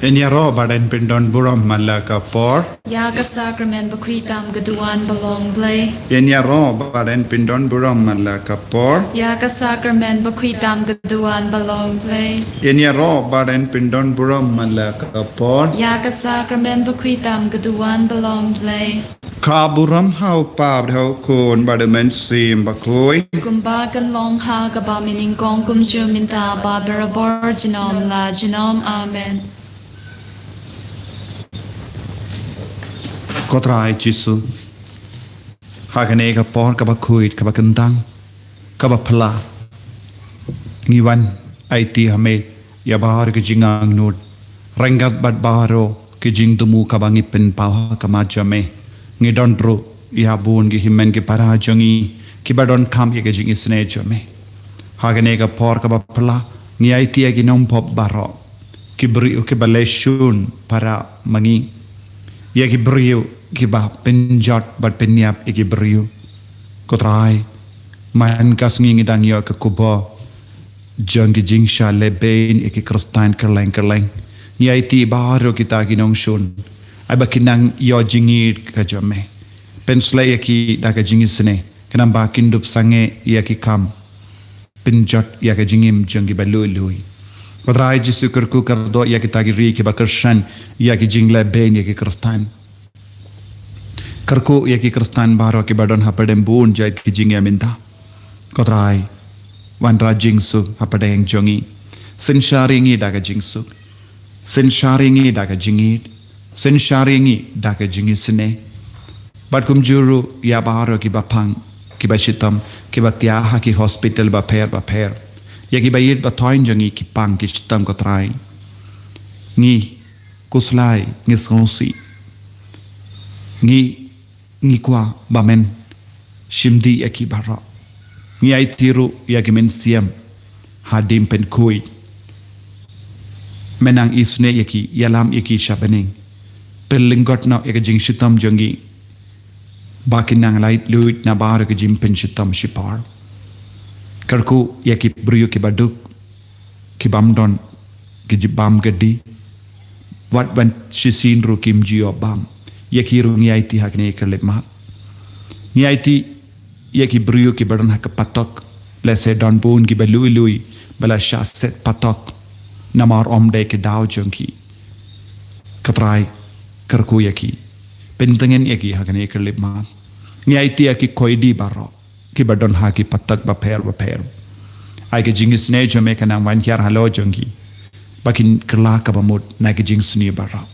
Enyaro badan pindon buram malaka por. Ya ka sacrament bakwitam gaduan balong blay. Enyaro badan pindon buram malaka por. Ya ka sacrament bakwitam gaduan balong blay. Enyaro badan pindon buram malaka por. Ya ka sacrament bakwitam gaduan balong blay. Kaburam hau pab hau kun badamen sim bakoi. Kumba kan long ha ka ba mining kong kum chu minta ba berabor jinom la jinom amen. Kotrai Jisu Hakane ka por ka bakuit ka bakandang ka bapla ngiwan IT hame ya bahar ke jingang nod rangat bat baharo ke jing tumu ka bangi pen pawa ka majame ngidondro ya bun gi himen ke para jangi ki badon kam ye ke jing isne jame Hakane ka por ka bapla ngi IT gi nom pop baro ki bri ke baleshun para mangi ya ki brio kiba penjat bat penyap iki beriu kotrai man kas ngi dang yo ke kubo jong ki jingsha lebein iki kristan kerleng yai ti baro kita ginong shun ai bakinang yo jingi ka jome pensle iki da ka jingi sne kanam ba kindup sange ya ki kam penjat ya ka jingim jongi balului kotrai jisu kerku kardo ya kita gi ri ki bakershan ya ki jing lebein ya ki kristan Kerku ya ki kristan baro ki badon hapadem bun jait ki jingya minta kotrai wan rajing su hapadeng jongi sen sharingi daga jingsu sen sharingi daga jingit sen sharingi daga jingi sene bad kum juru ya baro ki bapang ki bashitam ki batya ha ki hospital ba pher ya ki bayit ba toin jongi ki pang ki chitam kotrai ngi kuslai ngi sonsi ngi kwa bamen shimdi yaki bara ngi ai tiru yaki men siam hadim pen kui menang isne yaki yalam yaki shabening pelingot na yaki jing shitam jongi bakinang lait luit na bar yaki jim pen shitam shipar karku yaki brio ki baduk ki bamdon ki jibam gadi wat ban shisin ru kim jio bam yaki ru ngai ti hakne kerlep mat ngai ti yaki brio ki badan hak patok lese don bun ki balui bala shaset patok namar omde ki daw jonki katrai karku yaki pentengen yaki hakne kerlep mat ngai ti yaki koidi baro ki badon haki patak ba pher ai ke jingis ne jome kana wan kyar halo jonki bakin kerla ka bamut na ke jing sni baro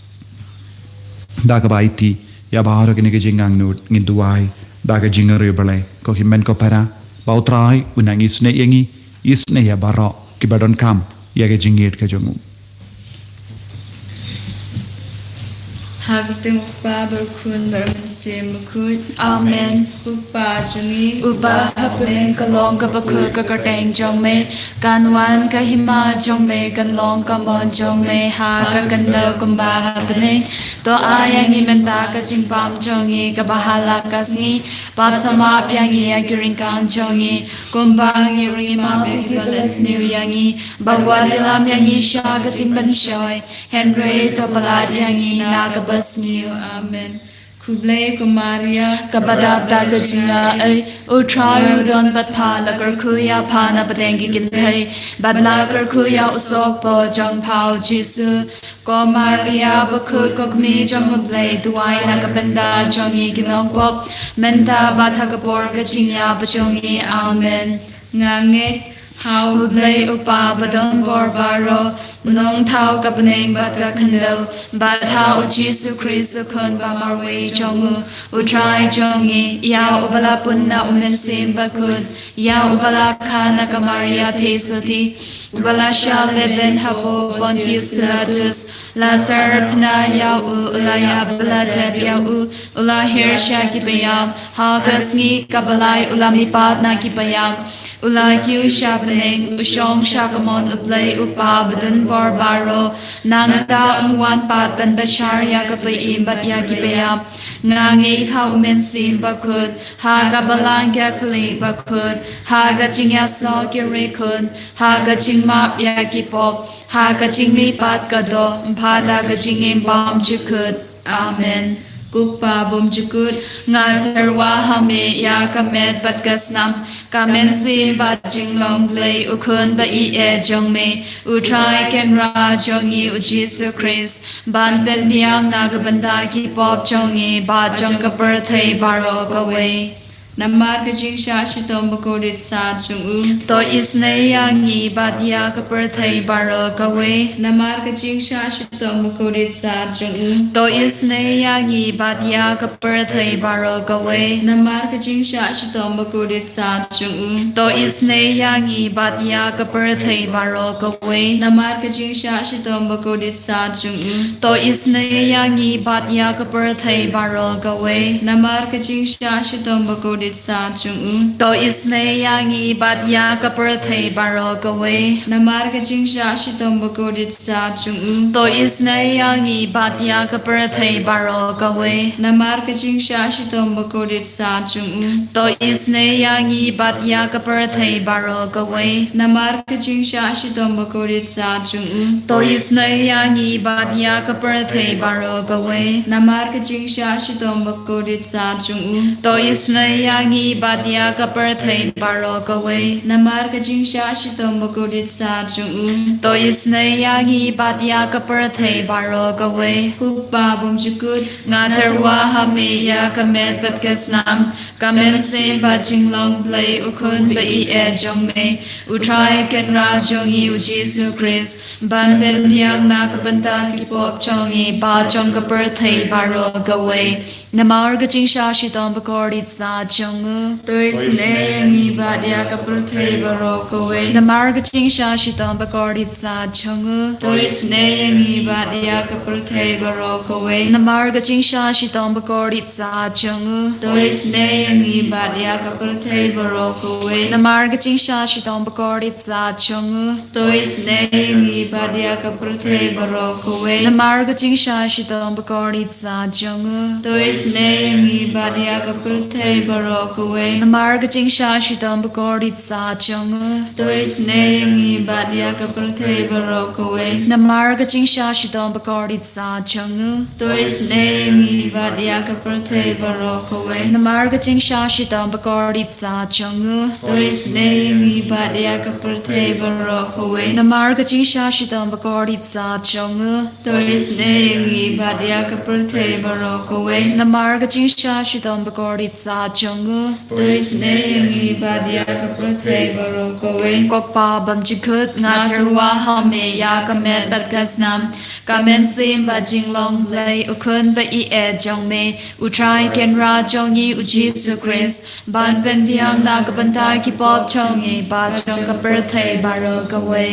daga baiti ya baharo kini ke jingang nut nginduai daga jingare bale ko himen ko para bautrai unang isne yengi isne ya baro ki badon kam ya ke jingit ke jongu Habitem upa berkun bermensim berkut Amen. Upa jangi Uba hapeng kalong ka bakhu ka karteng jong me kanwan ka hima jong me kanlong ka mon jong me ha ka kanda kumba hapeng to ayang imenta ka jingpam jongi ka bahala kasni patama yangi agiring kan jongi kumba ngi ringi ma bless new yangi bagwadilam yangi sha ka jingban shoy henry to balad yangi na ka bas new Amen Kuble Kumaria Kabadab daga jinga ay utrayu don bat pa lagar kuya pa na badengi gilhay badla gar kuya usok po jong pao jisu ko Maria bakut kokmi jong mublay duway na kabenda jongi ginong pop menda bat hagapor ga jinya bajongi amen Ngangek How Ublay upa badon borbaro Nong tau kapaneng bat ka kando Bat hao Jisu Kristu kun ba marwe jongu Utray jongi Ya ubala punna umensim bakun Ya ubala kana ka Maria tesoti Ubala sha leben habo Pontius Pilatus Lazar pna ya u ulaya bala teb ya u Ula hirsha kipayam Ha kasngi kabalay ulami pat na kipayam Ulaki ushabaneng ushong shakamon uplay upabadan barbaro nangda unwan pat ban bashar yakapai imbat yakipayap ngangi kau mensim bakut haga balang Catholic bakut haga jingyaslo kirikun haga jingmap yakipop haga jingmi pat kado pada ga jingim bam jukut amen Kukpa bom jukut ngaterwa hame ya kamet bat kasnam kamen sim bat jinglong play ukun ba e jong me utrai ken ra jongi u Jesus Christ ban ben biang nagabanda ki pop jongi ba jong ka birthday baro gawe Namar ka jing sha shitom bakodit sa chung to isne yangi badia ka birthday baro gawe Namar ka jing sha shitom bakodit sa chung to isne yangi badia ka birthday baro gawe Namar ka jing sha shitom bakodit sa chung to isne yangi badia ka birthday baro gawe Namar ka jing sha shitom bakodit sa chung to isne yangi badia ka birthday baro gawe Namar ka jing sha shitom bakodit sa chung to isne yangi badia ka birthday baro gawe Namar ka jing sha shitom bakodit sa chung to isne yangi badia ka birthday baro gawe Namar ka jing sha shitom bakodit sa chung to isne yangi badia ka birthday baro gawe Namar ka jing sha shitom bakodit sa chung to isne yangi badia ka birthday baro gawe Namar ka jing sha shitom bakodit sa chung to isne yangi badia ka birthday baro gawe Namar ka jing sha shitom bakodit sa chung to isne yangi badia ka birthday baro gawe Kukpa bom jukut ngaterwa hame ya kamet bat kasnam kamen se ba jinglong play ukun ba e jong me utrai ken ra jongi u Jesus Christ ban ben biang na ka banda ki pop chongi ba jong ka birthday baro gawe namar ga jing sha shi dom bakordit sa jong Tois ne yangi badia ka birthday baro kowe namar ga jing sha shi dom bakordit sa jong Tois ne yangi badia ka birthday baro kowe namar ga jing sha shi dom bakordit sa jong Tois ne yangi badia ka birthday baro kowe namar ga jing sha shi dom bakordit sa jong Tois ne yangi badia ka birthday baro kowe namar ga jing sha shi dom bakordit sa jong Tois ne yangi badia ka birthday baro kowe namar ga jing sha shi dom bakordit sa jong Tois ne yangi badia ka birthday baro kowe namar ga jing sha shi dom bakordit sa jong Tois ne yangi badia ka birthday baro kowe namar ga jing sha shi dom bakordit sa jong Tois ne yangi badia ka birthday baro kowe namar ga jing sha shi dom bakordit sa jong Tois ne yangi badia ka birthday baro kowe namar ga jing sha shi dom bakordit sa jong Tois ne yangi badia ka birthday baro kowe Kokpa bam jikut ngaterwa hame ya kamet bat kasnam kamen sim ba jinglong play ukun ba e jong me utrai ken ra jongi u Jesus Christ ban ben biang na kabanta ki pop chongi ba chong ka birthday baro gawe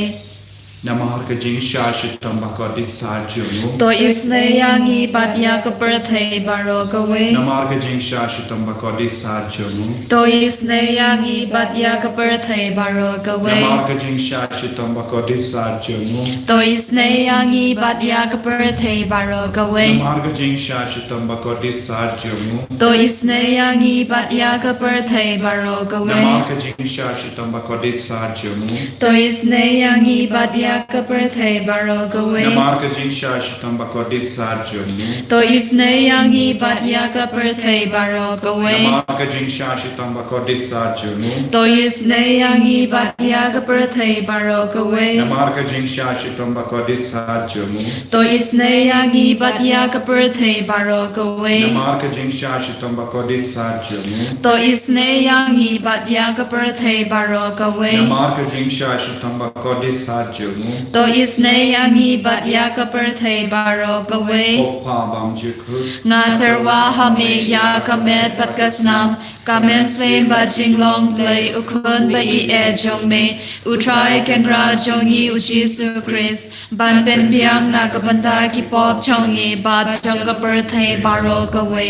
Namar ka jing sha shitam bakordit sa jung to isne yangi badia ka birthday baro gawe Namar ka jing sha shitam bakordit sa jung to isne yangi badia ka birthday baro gawe Namar ka jing sha shitam bakordit sa jung to isne yangi badia ka birthday baro gawe Namar ka jing sha shitam bakordit sa jung to isne yangi badia ka birthday baro gawe Namar ka jing sha shitam bakordit sa jung to isne yangi badia ka birthday baro gawe Namar ka jing sha shitam bakordit sa jung to isne yangi badia ka birthday baro gawe Namar ka jing sha shitam bakordit sa jung to isne yangi badia ka birthday baro gawe Namar ka jing sha shitam bakordit sa jung to isne yangi badia ka birthday baro gawe Namar ka jing sha shitam bakordit sa jung to isne yangi badia ka birthday baro gawe Namar ka jing sha shitam bakordit sa jung to isne yangi badia ka birthday baro gawe Kokpa bam jikut ngaterwa hame ya kamet bat kasnam kamen sim ba jinglong play ukun ba e jong me utrai ken ra jongi u Jesus Christ ban ben biang na kabanda ki pop chongi ba chong ka birthday baro gawe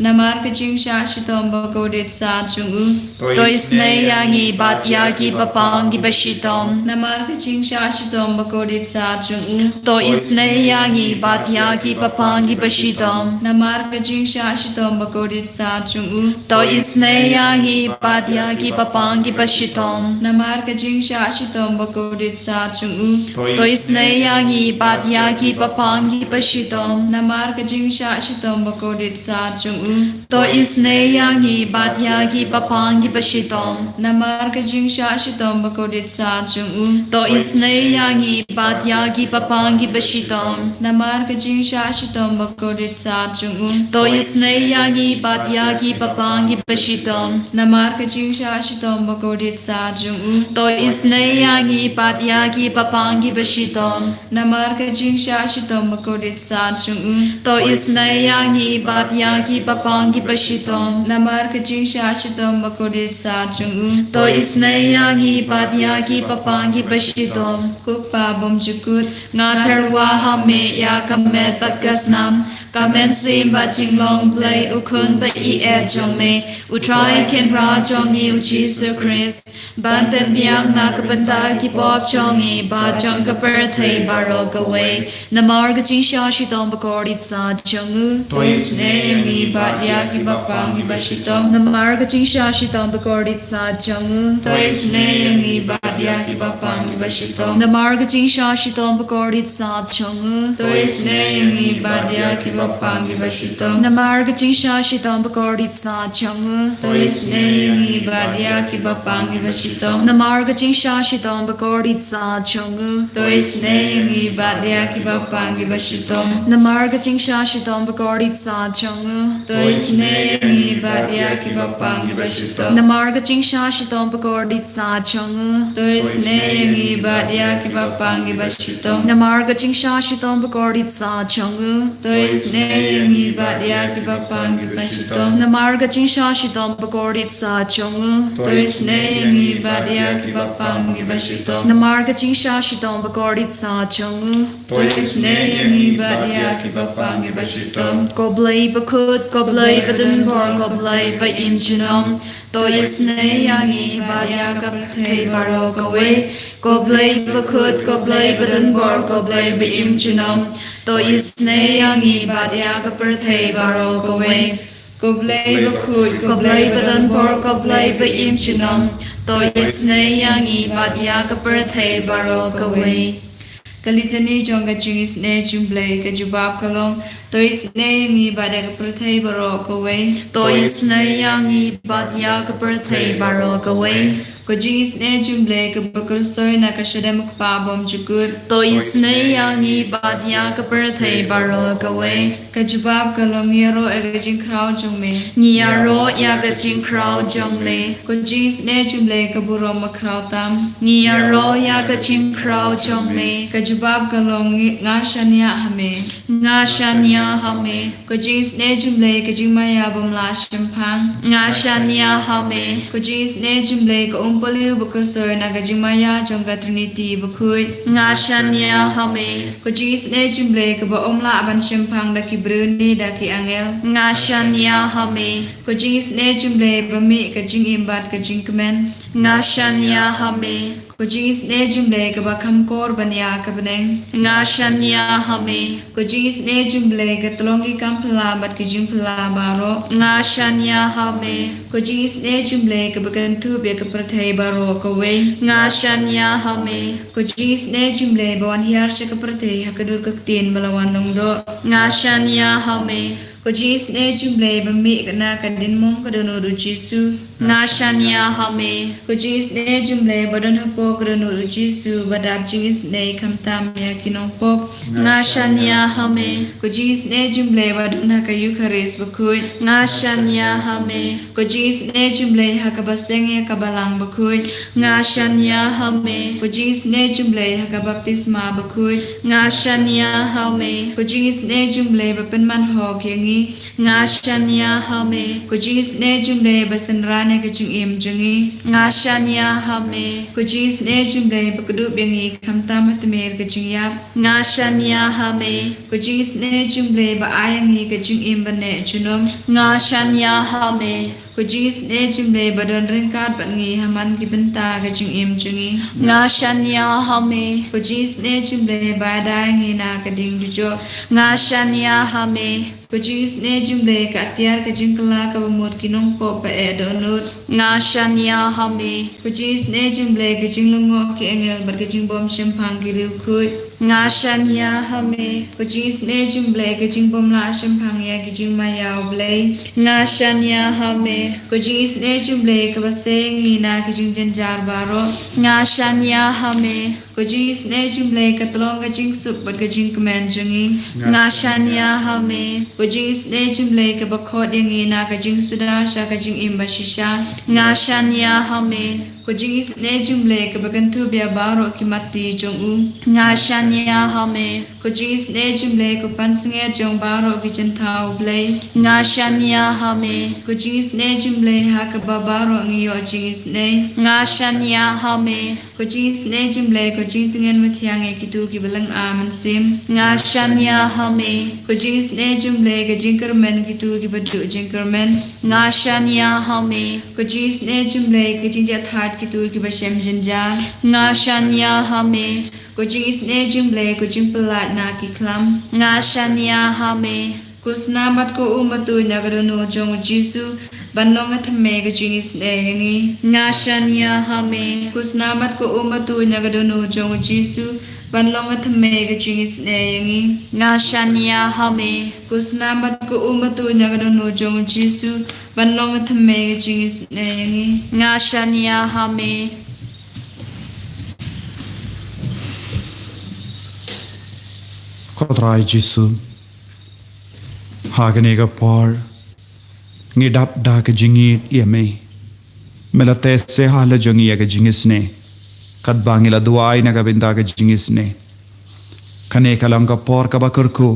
นามาร์กจิงชาชิตอมบโกดิตสาจุงอุ to isne yangi bat yagi papangi bashitom นามาร์กจิงชาชิตอมบโกดิตสาจุงอุ to isne yangi bat yagi papangi bashitom นามาร์กจิงชาชิตอมบโกดิตสาจุงอุ to isne yangi bat yagi papangi bashitom นามาร์กจิงชาชิตอมบโกดิตสาจุงอุ to isne yangi bat yagi papangi bashitom นามาร์กจิงชาชิตอมบโกดิตสาจุงอุ to isne yangi bat yagi papangi bashitom นามาร์กจิงชาชิตอมบโกดิตสาจุงอุ to isne yangi bat yagi papangi bashitom นามาร์กจิงชาชิตอมบโกดิตสาจุงอุ to isne yangi bat yagi papangi bashitom นามาร์กจิงชาชิตอมบโกดิตสาจุงอุ to isne yangi bat yagi papangi bashitom นามาร์กจิงชาชิตอมบโกดิตสาจุงอุ to isne yangi bat yagi papangi bashitom นามาร์กจิงชาชิตอมบโกดิตสาจุงอุ to isne yangi bat yagi papangi bashitom กุปปาบมจุกุด nga terwa hame ya kamet bakasnam kamen sim ba jinglong play ukun ba I e jong me utrai ken ra jong ni u Jesus Christ ban ben biang na ka banda ki pop jong ni ba jong ka per thai baro ka we na mar ga jing sha shi tom ba ko ri sa jong u ตัวอิสเนยังมีบาดยากิบะปังกิบะชิตอม na mar ga jing sha shi tom ba ko ri sa jong u ตัวอิสเนยังมีบาดยากิบะปังกิบะชิตอม na mar ga jing sha shi tom ba ko ri sa jong u ตัวอิสเนยังมีบาดยากิบะปังกิบะชิตอม na mar ga jing sha shi tom ba ko ri sa jong u ตัวอิสเนยังมีบาดยากิบะปังกิบะชิตอม na mar ga jing sha shi tom ba ko ri sa jong u ตัวอิสเนยังมีบาดยากิบะปังกิบะชิตอม na mar ga jing sha shi tom ba ko ri sa jong u ตัวอิสเนยังมีบาดยากิบะปังกิบะชิตอม na mar ga jing sha shi tom ba ko ri sa jong u ตัวอิสเนยังมีบาดยากิบะปังกิบะชิตอม na mar ga jing sha shi tom ba ko ri sa jong u ตัวอิสเนยังมีบาดยากิบะปังกิบะชิตอม na mar ga jing sha shi tom ba ko ri sa jong u ตัวอิสเนยังมีบาดยากิบะปังกิบะชิตอม na mar ga jing sha shi tom ba ko ri sa jong u ตัวอิสเนยังมีบาดยากิบะปังกิบะชิตอม ko blai ba khut ko blai ba den bor ko blai ba im junom to isne yangi ba ya ka thei baro ka we ko blai ba khut ko blai ba den bor ko blai ba im junom to isne yangi ba ya ka thei baro ka we กบเลยบคุย ko blai ba den bor ko blai ba im junom to isne yangi ba ya ka thei baro ka we กลิจนีจงกจิงอิสเนจุมเบลกจุบาบกลงตัวอิสเนยังมีบาดยากับประเทศบารอกเว to isne yangi ba ya ka thei baro ka we กจิงอิสเนจุมเบลกับบักรสอยนักชดมุกปาบอมจุกุด to isne yangi ba ya ka thei baro ka we กจุบาบกลงเมียโรเอกจิงคราวจงเม Nia ro ya ka jing krao jong le กจิงอิสเนจุมเบลกับบุรมคราวตาม Nia ro ya ka jing krao jong le กจุบาบกลงงาชัญญาหเม Nga shanya hame กจิงอิสเนจุมเบลกจิงมายาบมลาชิมพัง Nga shanya hame กจิงอิสเนจุมเบลกอุมปลิวบักรสอยนักจิงมายาจงกตนิตีบคุย Nga shanya hame กจิงอิสเนจุมเบลกบอมลาบันชิมพังดักบรูนีดักอังเอล Nga shanya hame กจิงอิสเนจุมเบลบะมิกจิงอิมบัดกจิงกเมน Nga shanya hame กจิงอิสเนจุมเบลกบะคัมกอร์บันยากบเนง Nga shanya hame กจิงอิสเนจุมเบลกตลองกิกัมพลาบัดกจิงพลาบาโร Nga shanya hame กจิงอิสเนจุมเบลกบะกันทูเบกประเทศบาโรกเว Nga shanya hame กจิงอิสเนจุมเบลบวันฮิอาร์ชกประเทศฮักดูกักตีนบลวันนงโด Nga shanya hame กจิงอิสเนจุมเบลบะมิกนากันดินมงกดูนูรุจิสู Nga shanya hame กจิงอิสเนจุมเบลบดันฮปอกดูนูรุจิสูบดับจิงอิสเนคัมตามยากินองปอก Nga shanya hame กจิงอิสเนจุมเบลบดันฮักยุคาริสบคุย Nga shanya hame กจิงอิสเนจุมเบลฮักบะเซงยากบะลังบคุย Nga shanya hame กจิงอิสเนจุมเบลฮักบัพติสมาบคุย Nga shanya hame กจิงอิสเนจุมเบลบะเป็นมันหอกยัง jengi nga shanya hame ko jingis ne jumle basan rane ka jing im jengi nga shanya hame ko jingis ne jumle bakdu bengi khamta matmer ka jing yap nga shanya hame ko jingis ne jumle ba ayangi ka jing im bane junom nga shanya hame ko jingis ne jumle badan ringkat bangi haman ki benta ka jing im jengi nga shanya hame ko jingis ne jumle ba dayangi na ka ding dujo nga shanya hame ko jingis ne jumle ka atiar ka jing kala ka bamut kinong po pa e donut nga shanya hame ko jingis ne jumle ka jing lungo ki engel bar ka jing bom shempang ki riu kut nga shanya hame ko jingis ne jumble ka jing bom la shempang ya ki jing mayao blay nga shanya hame ko jingis ne jumle ka baseng ina ki jing janjar baro nga shanya hame ko jingis ne jumle ka tlong ka jing sup bar ka jing kemen jengi nga shanya hame ko jingis ne jumle ka bakhot yang ina ka jing suda sha ka jing imba shisha nga shanya hame ko jingis ne jumble ka bagantu bia baro ki mati jong u nga shanya hame ko jingis ne jumle ko pansnge jong baro ki jentau blay nga shanya hame ko jingis ne jumble ha ka babaro ngiyo jingis ne nga shanya hame ko jingis ne jumble ko jing tingen mathiang e kitu ki balang aman sim nga shanya hame ko jingis ne jumble ka jingkar men kitu ki badu jingkar men nga shanya hame ko jingis ne jumble ka jingja that kitu ki bashem janjal nga shanya hame ko jingis ne jumble ko jingpelat na ki klam nga shanya hame ko snamat ko umatu nagadono jong jisu banong at me ka jingis ne yangi nga shanya hame ko snamat ko umatu nagadono jong jisu banong at me ka jingis ne yangi nga shanya hame ko snamat ko umatu nagadono jong jisu banong at me ka jingis ne yangi nga shanya hame Kotrai Jisu Haganega por Ngidap da ka jingit iame Melate se hala jongi ka jingisne Kat bangila duai na ka binda ka jingisne Kane kalang ka por ka bakurku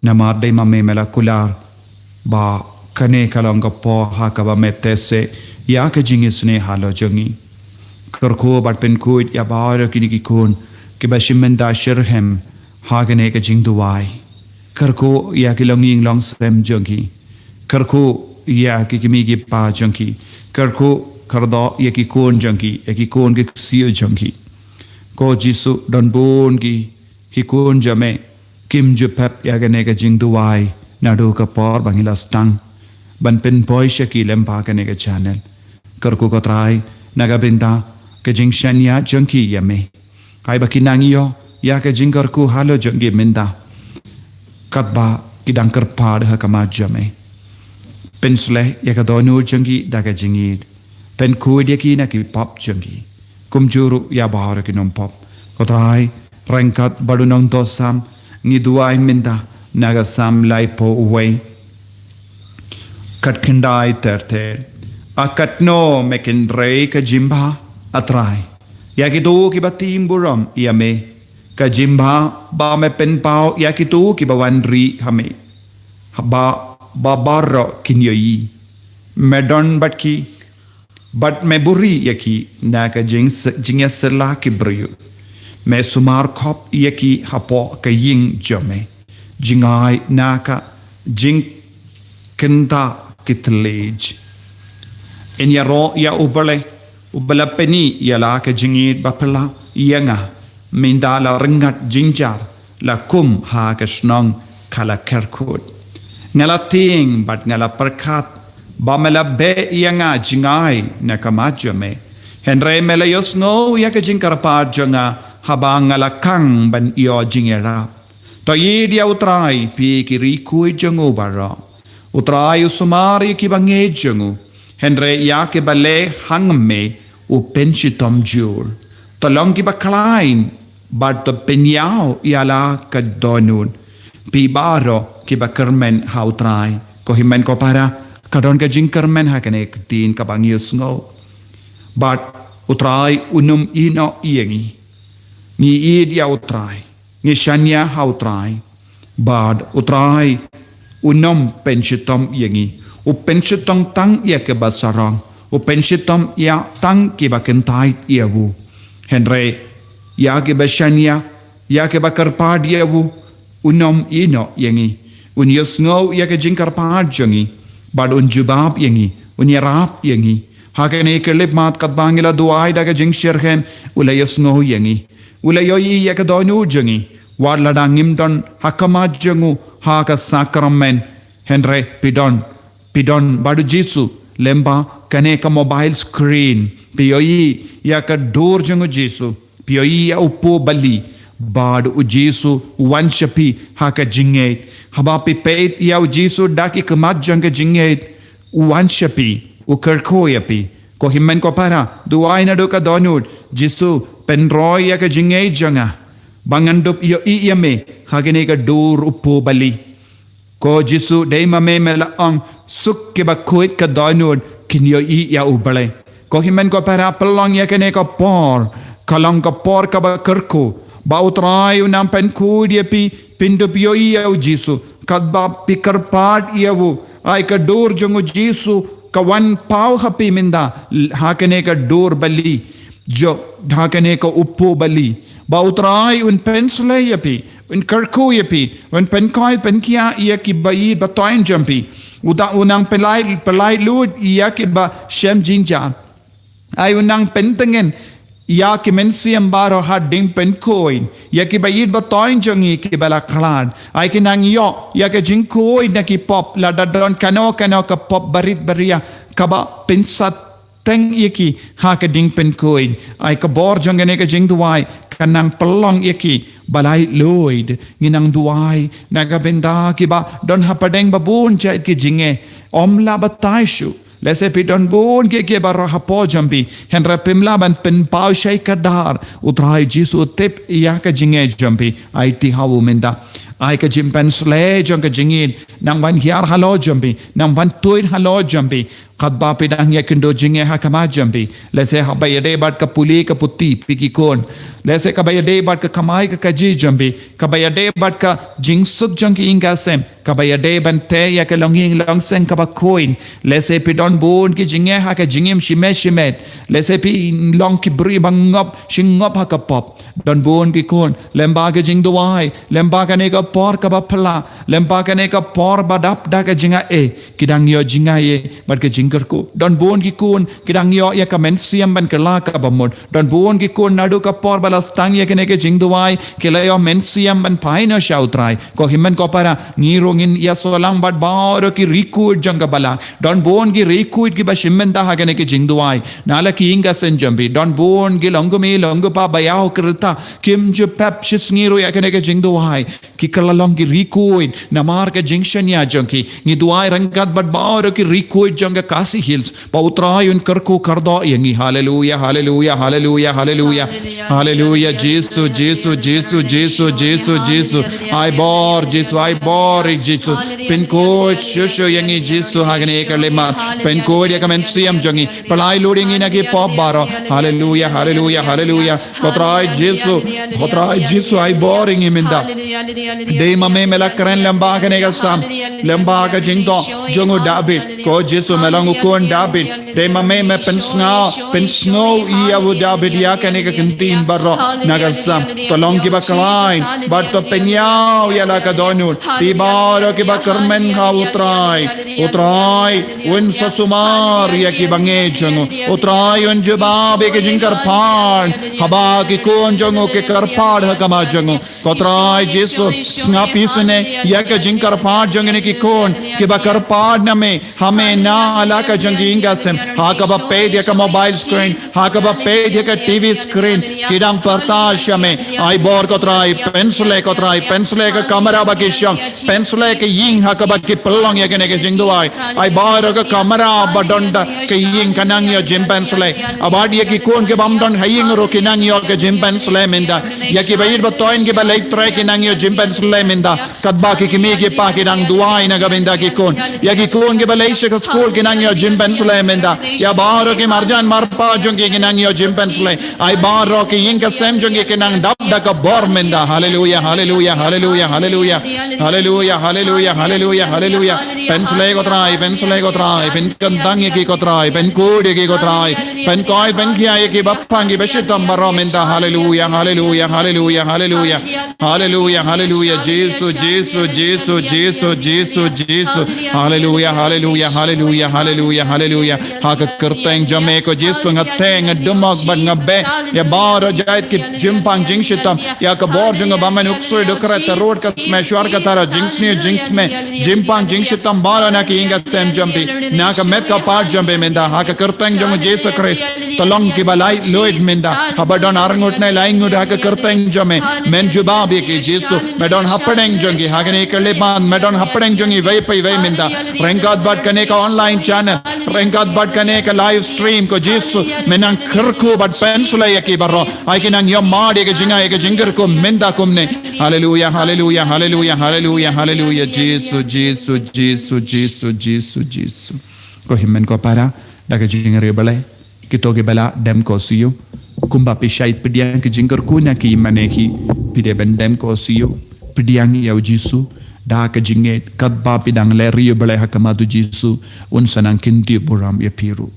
Namarday mame mela kular Ba kane kalang ka po haka ba mete se Ya ka jingisne hala jongi Kurku bat pen kuit ya baara kinikikun Kiba shimenda shirhem Hagane ka jing duai Karko ya ki longing long sem junkie Karko ya ki kimigi pa junkie Karko kardo ya ki kon junkie ya ki kon ki siyo junkie Ko jisu don bon ki kon jame Kim ju pep ya gane ka jing duai Nado ka por bangila stang Ban pen boy shaki lempa kane ka channel Karko ko try nagabinda ka jing shanya junkie yame Ay bakinangiyo ya ka jingkar ku halo jongi minda katba kidang kerpad ha kama jame pensle ya ka donu jongi daga jingid pen ku dia ki na ki pop jongi kumjuru ya bahar ki nom pop kotrai rengkat badunong to sam ni duai minda naga sam lai po uway kat kendai terte akat no mekin rei ka jimba atrai ya ki do ki batim buram ya me ka jimba ba me pen pao ya ki tu ki bawan ri hame ba barro kinyoi medon but me buri ya ki na ka jingya sela ki brio me sumar khop ya ki hapo ka ying jome jingai na ka jing kenta kitlej in ya ro ya ubala peni ya la ka jingit Baphylla yanga Minda la ringat jinjar la kum ha ka snong kala kerkut ngala ting bat ngala perkat ba mela be yanga jingai na kamajame henre mela yosngo ya ka jingkar pa janga habang ngala kang ban iyo jingera to yi dia utrai pi ki riku jongo bara utrai usumari ki bange jongo henre ya ke bale hangme u penchitom jur Tolong ki ba klein, but the penyao yala ka donun. Pi baro ki ba kermen hautrai, ko himen ko para kadon ka jing kermen ha kane tin ka bangius ngo. But utrai unum ino iengi. Ni id ya utrai, ni shanya hautrai. But utrai unom penshitom yangi u penshitong tang ya ke basarang u penshitom ya tang ke bakentai yawu henre ya ke bashania ya ke bakarpad yawu unom ino yangi un yosngo ya ke jinkarpad jangi bad un jubab yangi un yarap yangi hakane ke lip mat kadbangila duai daga jing shirhen ula yosngo yangi ula yoyi ya ke donu jangi war ladangim don hakama jangu haka sakramen henre pidon badu jisu lemba kane ka mobile screen pioi ya ka dor jangu jisu pioi ya upo bali bad u jisu wanshapi haka jinge haba pi peit ya u jisu daki kamat janga jinge wanshapi u kerkoyapi ko himmen ko para duai na do ka donud jisu penroy ya ka jinge janga bangandup yo iyame hagene ka dor upo bali ko jisu deima me mela ang suk ke ba koit ka donud kinyo ya ubale ko himen ko para pelong ya kene ka por kalong ka por ka ba kerko ba utrai unam pen ku dia pi pindup yo ya jisu kad ba pikar pad ya wo ai ka dor jongo jisu ka wan pau happy minda hakene ka dor bali jo hakene ka uppo bali ba utrai un pensle ya pi un kerko ya pi un penkoi penkia ya ki bai ba toin jampi uda unang pelai lud ya ki ba shem jinja ai unang pentengen ya ki mensiam baro had ding penkoin ya ki bai ba toin jangi ki bala khlad ai ki nang yo ya ki jinkoi na ki pop la dadon kano ka pop barit baria kaba pensat teng yaki ha ka ding penkoin ai ka bor jangane ka jing duai kanang pelong yaki balai loid nginang duai naga benda ki ba don hapadeng babun chait ki jinge omla bataishu lese pi don bun ke bar hapo jambi henra pimla ban pen pau shai kadar utrai jisu tip ya ka jinge jambi ai ti hawu menda ai ka jimpen sle jong ka jingin nang ban hiar halo jambi nang ban tuin halo jambi qad ba pe dang ya kendo jinge ha kama jambi lese ha ba yade bat ka puli ka putti piki kon lese ka ba yade bat ka kamai ka kaji jambi ka ba yade bat ka jing suk jong ki inga sem ka ba yade ban te ya ka longing long sen ka ba coin lese pi don bon ki jinge ha ka jingim shimet lese pi long ki bri bangop shingop ha ka pop don bon ki kon lemba ka jing duai lemba ka ne ka por ka Baphylla lemba ka ne ka por badap da ka Jingaiei kidang yo Jingaiei bat ka ko don bon ki kun kidang yo ya ka mensiam ban ka la ka bamod don bon ki kun nadu ka por balas tang ya kene ke jingduai ke la yo mensiam ban paina shautrai ko himmen ko para ngirongin ya solang bat baro ki record janga bala don bon ki record ki ba shimmen da ha kene ke jingduai nala ki inga sen jambi don bon ki longu pa bayao krita kim ju pep shis ngiro ya kene ke jingduai ki kala long ki record namar ka junction ya jangki ngi duai rangat bat baro ki record janga Kasi Hills pautrai kerko kardo yangi hallelujah hallelujah hallelujah hallelujah hallelujah Jesus I bor Jesus pin code shusho yangi Jesus hagane kalema pin code ya kamen siam jangi palai loading ina ki pop baro hallelujah hallelujah hallelujah pautrai Jesus I boring iminda de mame mela karen lamba kane ka sam lamba ka jingdo jongo David ko Jesus melang ukon David de mame me pensno ia wo David ya kane ka kentin baro nagasam tolong ki ba klain bat to penyao ya la ka donut pi baro ki ba kermen ha utrai un sasumar ya ki bangejango utrai un jubabe ke jingkar pan haba ki kon jango ke karpad ha kama jango kotrai Jesus snapi sune ya ka jingkar pan jangene ki kon ki ba karpad na me hame na ala ka janginga sem ha ka ba pe dia ka mobile screen ha ka ba pe dia ka TV screen kidang partash me ai bor kotrai pencil ka camera ba ki shang pencil ka ying ha ka ba ki pelong ya kene ke jingduai ai bor ka camera ba donda ke ying kanang yo jim pencil abad ye ki kon ke bam don haying ro kinang yo ke jim pencil menda ya ki bayir ba toin ke ba late try kinang yo jim pencil menda kat ba ki mi ke pa kinang duai na ga benda ki kon ya ki kon ke ba late ka school kinang yo jim pensule menda ya baro ki marjan marpa jongi kinang yo jim pensule ai baro ki inga sem jongi kinang dab daga bor menda hallelujah hallelujah hallelujah hallelujah hallelujah hallelujah hallelujah hallelujah pensule ko trai pen kandang ki ko trai pen kudi ki ko trai pen koi pen kia ki bappangi beshitam baro menda hallelujah hallelujah hallelujah hallelujah hallelujah hallelujah Jesus Jesus Jesus Jesus Jesus Jesus hallelujah hallelujah hallelujah hallelujah hallelujah haka kerteng jame ko Jesus ngateng dumog bad ngabe ya baro jait ki jimpang jingshitam ya ka bor junga bamen uksu dukrat road ka smeshwar ka tara jinx me jimpang jingshitam baro na ki inga sem jambi na ka met ka part jambe menda haka kerteng jong Jesus Christ tolong ki balai loid menda habadon arngut na laing ud haka kerteng jame men jubabi ki Jesus medon hapadeng jongi hagane kale ban medon hapadeng jongi vai pai vai menda rengat bat kane ka online channel rengat bat kane ka live stream ko Jesus menang kerku bat pensula yaki barro ai kinang yo made ke jingai ke jinger ko menda kumne hallelujah hallelujah hallelujah hallelujah hallelujah Jesus Jesus Jesus Jesus Jesus Jesus ko himmen ko para daga jingere balai kito ke bala dem ko siyo kumba pe shait pediang ke jinger ko na ki manehi pide ben dem ko siyo pediang ya Jesus da ka jinget kadba pidang le rio balai hakamadu Jesus un sanang kindi buram ya piru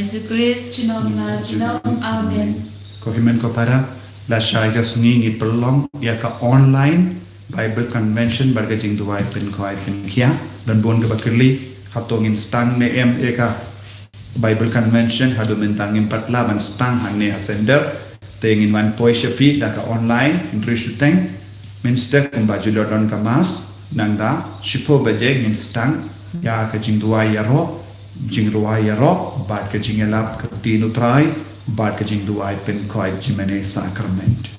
Jesus Christ, Amen. Ko himen ko para la shaiga sungi ngi pelong ya ka online Bible convention barga jing duai pen ko ai pen kia dan bon ga bakirli hatong in stang ne em eka Bible convention hadu mentang in patla ban stang hang ne asender teng in wan poi shafi da ka online in rishuteng minster kum bajulor don kamas nangda shipo baje in stang ya ka jing duai ya ro jing ruai ya ro bat ka jing elap ka tinu trai bat ka jing duai pen ko ai jimene sacrament